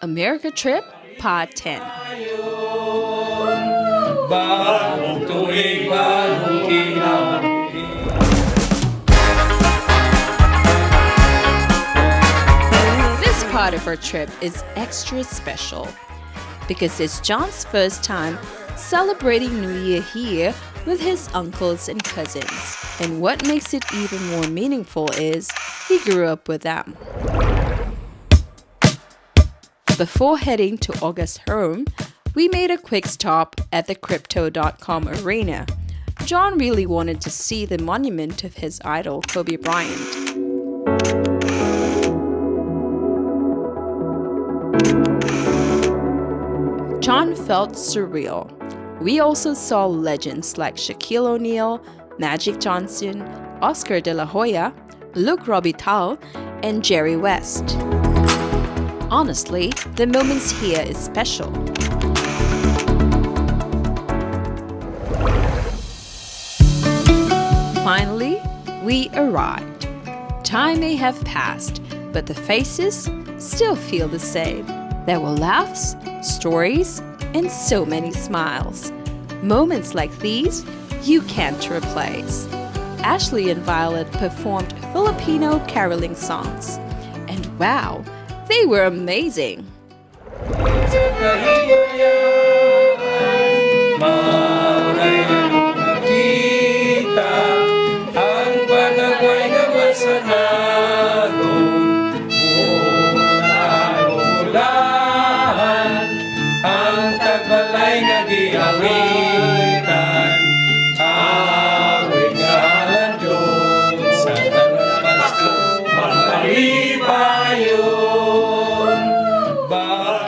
America Trip Part 10. This part of our trip is extra special because it's John's first time celebrating New Year here with his uncles and cousins. And what makes it even more meaningful is he grew up with them. Before heading to August's home, we made a quick stop at the Crypto.com arena. John really wanted to see the monument of his idol, Kobe Bryant. John felt surreal. We also saw legends like Shaquille O'Neal, Magic Johnson, Oscar De La Hoya, Luc Robitaille, and Jerry West. Honestly, the moments here is special. Finally, we arrived. Time may have passed, but the faces still feel the same. There were laughs, stories, and so many smiles. Moments like these, you can't replace. Ashley and Violet performed Filipino caroling songs. And wow, they were amazing.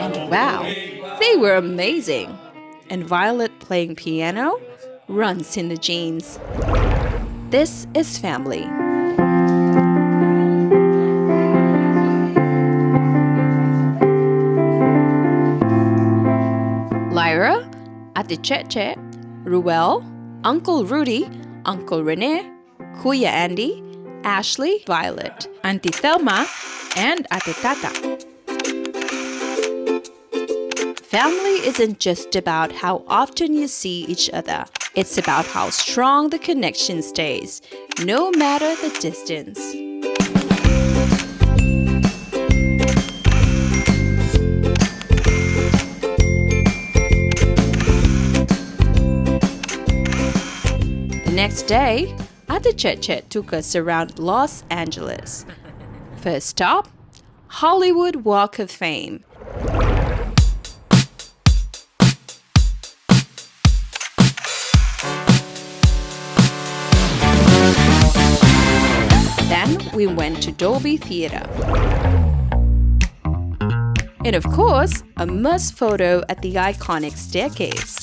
And wow, they were amazing. And Violet playing piano runs in the genes. This is family. Lyra, Ate Cheche, Ruel, Uncle Rudy, Uncle Rene, Kuya Andy, Ashley, Violet, Auntie Thelma, and Ate Tata. Family isn't just about how often you see each other. It's about how strong the connection stays, no matter the distance. The next day, Ate Cheche took us around Los Angeles. First stop, Hollywood Walk of Fame. Then we went to Dolby Theatre. And of course, a must photo at the iconic staircase.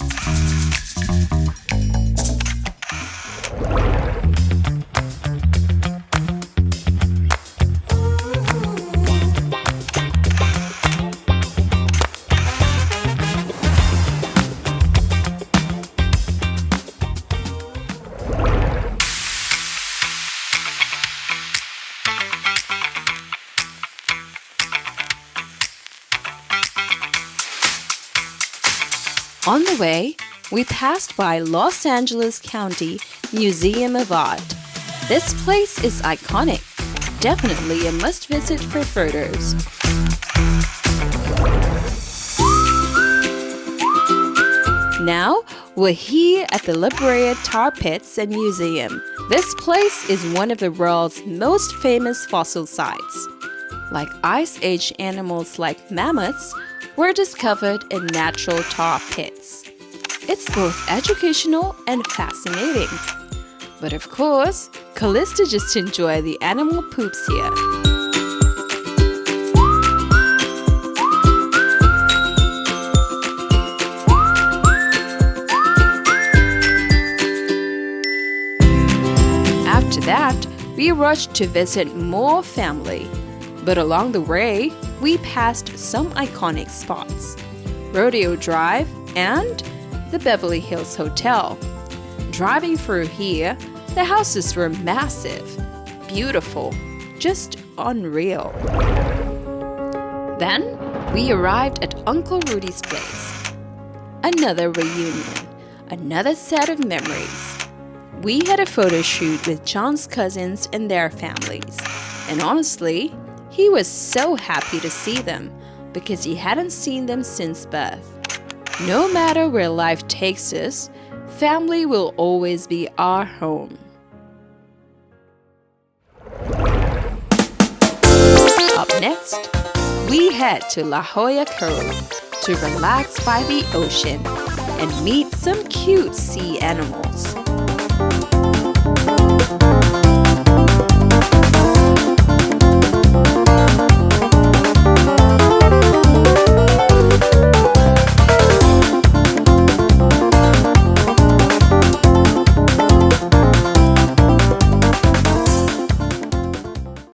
On the way, we passed by Los Angeles County Museum of Art. This place is iconic, definitely a must-visit for photos. Now, we're here at the La Brea Tar Pits and Museum. This place is one of the world's most famous fossil sites. Like Ice Age animals like mammoths, were discovered in natural tar pits. It's both educational and fascinating. But of course, Callista just enjoy the animal poops here. After that, we rushed to visit more family. But along the way, we passed some iconic spots. Rodeo Drive and the Beverly Hills Hotel. Driving through here, the houses were massive, beautiful, just unreal. Then we arrived at Uncle Rudy's place. Another reunion, another set of memories. We had a photo shoot with John's cousins and their families. And honestly, he was so happy to see them because he hadn't seen them since birth. No matter where life takes us, family will always be our home. Up next, we head to La Jolla Cove to relax by the ocean and meet some cute sea animals.